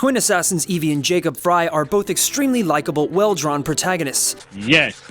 twin assassins Evie and Jacob Fry are both extremely likable, well-drawn protagonists. Yes.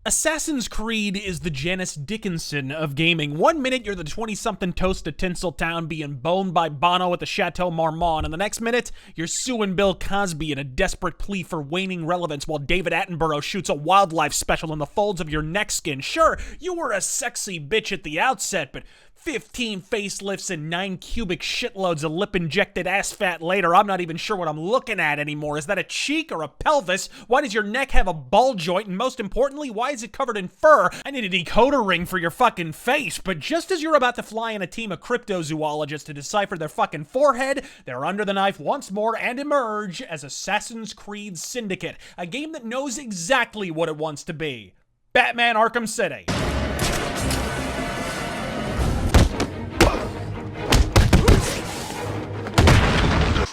Assassin's Creed is the Janice Dickinson of gaming. 1 minute you're the 20-something toast of Tinseltown being boned by Bono at the Chateau Marmont, and the next minute you're suing Bill Cosby in a desperate plea for waning relevance while David Attenborough shoots a wildlife special in the folds of your neck skin. Sure, you were a sexy bitch at the outset, but 15 facelifts and 9 cubic shitloads of lip-injected ass fat later, I'm not even sure what I'm looking at anymore. Is that a cheek or a pelvis? Why does your neck have a ball joint? And most importantly, why is it covered in fur? I need a decoder ring for your fucking face. But just as you're about to fly in a team of cryptozoologists to decipher their fucking forehead, they're under the knife once more and emerge as Assassin's Creed Syndicate, a game that knows exactly what it wants to be. Batman Arkham City.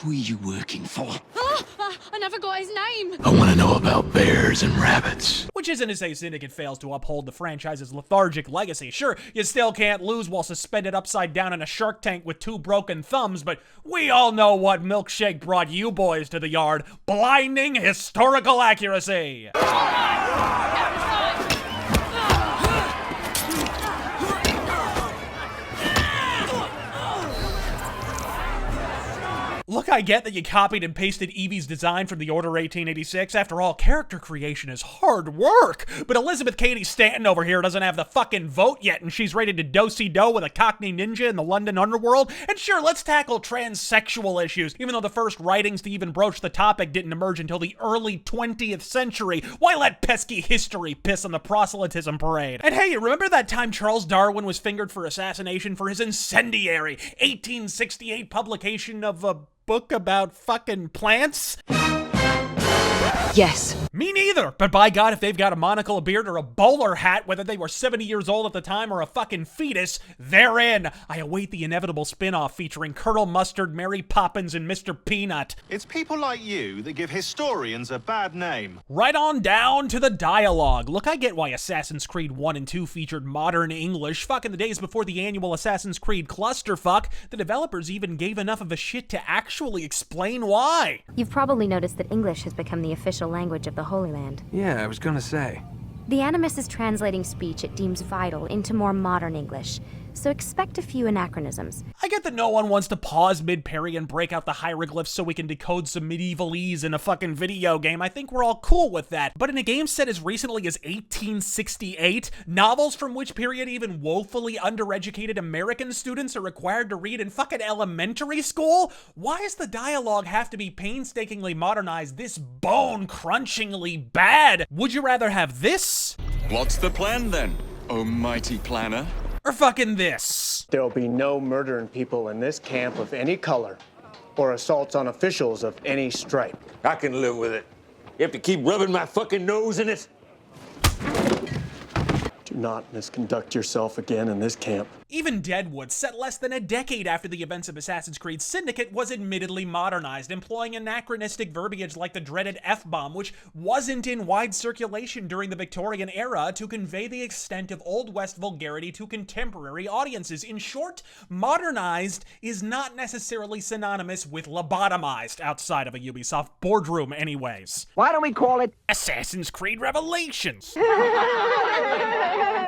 Who are you working for? I never got his name. I want to know about bears and rabbits. Which isn't to say Syndicate fails to uphold the franchise's lethargic legacy. Sure, you still can't lose while suspended upside down in a shark tank with 2 broken thumbs, but we all know what milkshake brought you boys to the yard. Blinding historical accuracy. Look, I get that you copied and pasted Evie's design from the Order 1886. After all, character creation is hard work. But Elizabeth Cady Stanton over here doesn't have the fucking vote yet, and she's ready to do-si-do with a Cockney ninja in the London underworld. And sure, let's tackle transsexual issues, even though the first writings to even broach the topic didn't emerge until the early 20th century. Why let pesky history piss on the proselytism parade? And hey, remember that time Charles Darwin was fingered for assassination for his incendiary 1868 publication of a book about fucking plants? Yes. Me neither, but by God, if they've got a monocle, a beard, or a bowler hat, whether they were 70 years old at the time or a fucking fetus, they're in. I await the inevitable spin-off featuring Colonel Mustard, Mary Poppins, and Mr. Peanut. It's people like you that give historians a bad name. Right on down to the dialogue. Look, I get why Assassin's Creed 1 and 2 featured modern English. Fuck, in the days before the annual Assassin's Creed clusterfuck, the developers even gave enough of a shit to actually explain why. You've probably noticed that English has become the official language of the Holy Land. Yeah, I was gonna say. The Animus is translating speech it deems vital into more modern English, so expect a few anachronisms. I get that no one wants to pause mid-parry and break out the hieroglyphs so we can decode some medievalese in a fucking video game. I think we're all cool with that. But in a game set as recently as 1868, novels from which period even woefully undereducated American students are required to read in fucking elementary school? Why does the dialogue have to be painstakingly modernized this bone-crunchingly bad? Would you rather have this? What's the plan then, oh mighty planner? Or fucking this? There'll be no murdering people in this camp of any color, or assaults on officials of any stripe. I can live with it. You have to keep rubbing my fucking nose in it? Do not misconduct yourself again in this camp. Even Deadwood, set less than a decade after the events of Assassin's Creed Syndicate, was admittedly modernized, employing anachronistic verbiage like the dreaded F-bomb, which wasn't in wide circulation during the Victorian era, to convey the extent of Old West vulgarity to contemporary audiences. In short, modernized is not necessarily synonymous with lobotomized, outside of a Ubisoft boardroom anyways. Why don't we call it Assassin's Creed Revelations?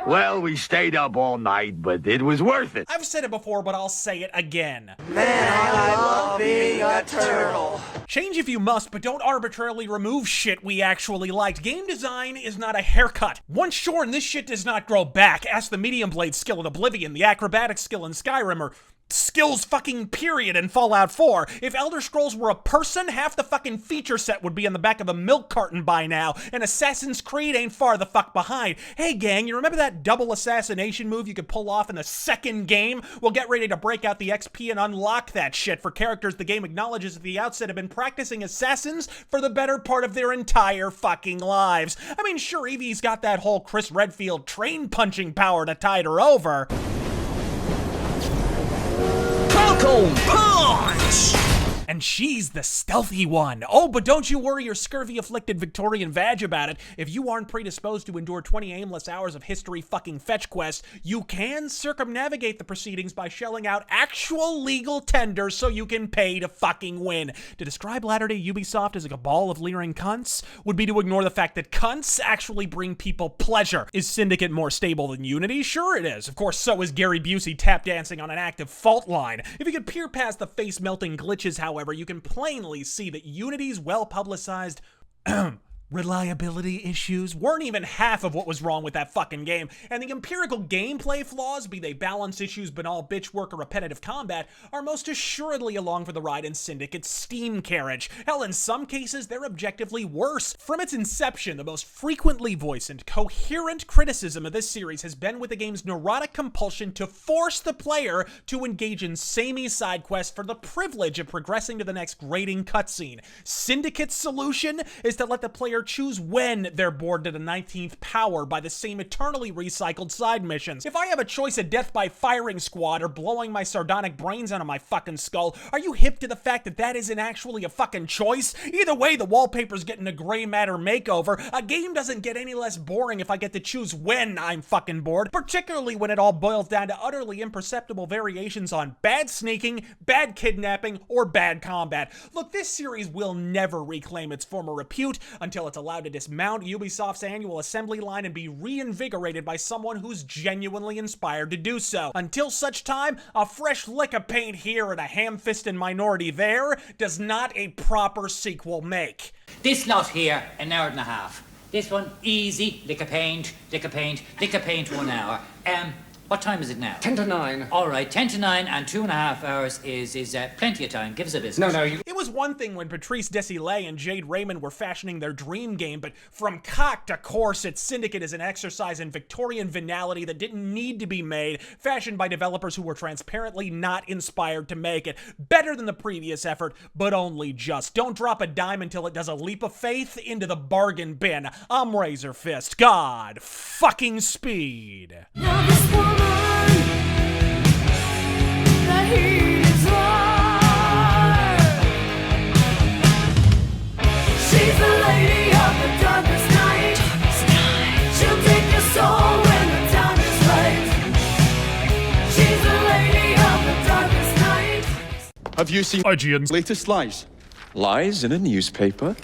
Well, we stayed up all night, but it was worth it. I've said it before, but I'll say it again. Man, I love being a turtle. Change if you must, but don't arbitrarily remove shit we actually liked. Game design is not a haircut. Once shorn, this shit does not grow back. Ask the medium blade skill in Oblivion, the acrobatic skill in Skyrim, or skills fucking period in Fallout 4. If Elder Scrolls were a person, half the fucking feature set would be in the back of a milk carton by now, and Assassin's Creed ain't far the fuck behind. Hey gang, you remember that double assassination move you could pull off in the second game? Well, get ready to break out the XP and unlock that shit for characters the game acknowledges at the outset have been practicing assassins for the better part of their entire fucking lives. I mean, sure, Evie's got that whole Chris Redfield train punching power to tide her over. Falcon Punch! And she's the stealthy one. Oh, but don't you worry your scurvy-afflicted Victorian vag about it. If you aren't predisposed to endure 20 aimless hours of history fucking fetch quests, you can circumnavigate the proceedings by shelling out actual legal tender so you can pay to fucking win. To describe latter-day Ubisoft as a cabal of leering cunts would be to ignore the fact that cunts actually bring people pleasure. Is Syndicate more stable than Unity? Sure it is. Of course, so is Gary Busey tap dancing on an active fault line. If you could peer past the face-melting glitches, however, you can plainly see that Unity's well-publicized reliability issues weren't even half of what was wrong with that fucking game, and the empirical gameplay flaws, be they balance issues, banal bitch work, or repetitive combat, are most assuredly along for the ride in Syndicate's Steam carriage. Hell, in some cases, they're objectively worse. From its inception, the most frequently voiced and coherent criticism of this series has been with the game's neurotic compulsion to force the player to engage in samey side quests for the privilege of progressing to the next grating cutscene. Syndicate's solution is to let the player choose when they're bored to the 19th power by the same eternally recycled side missions. If I have a choice of death by firing squad or blowing my sardonic brains out of my fucking skull, are you hip to the fact that that isn't actually a fucking choice? Either way, the wallpaper's getting a gray matter makeover. A game doesn't get any less boring if I get to choose when I'm fucking bored, particularly when it all boils down to utterly imperceptible variations on bad sneaking, bad kidnapping, or bad combat. Look, this series will never reclaim its former repute until it's allowed to dismount Ubisoft's annual assembly line and be reinvigorated by someone who's genuinely inspired to do so. Until such time, a fresh lick of paint here and a ham-fisted minority there does not a proper sequel make. This lot here, an hour and a half. This one, easy, lick of paint, lick of paint, lick of paint, 1 hour. What time is it now? 10 to 9. All right, 10 to 9 and 2.5 hours is plenty of time. Give us a business. No, It was one thing when Patrice Desilets and Jade Raymond were fashioning their dream game, but from cock to corset, Syndicate is an exercise in Victorian venality that didn't need to be made, fashioned by developers who were transparently not inspired to make it. Better than the previous effort, but only just. Don't drop a dime until it does a leap of faith into the bargain bin. I'm Razor Fist. God fucking speed. Now this woman, the heat is hard. She's the lady of the darkest night. She'll take your soul when the time is right. She's the lady of the darkest night. Have you seen IGN's latest lies? Lies in a newspaper?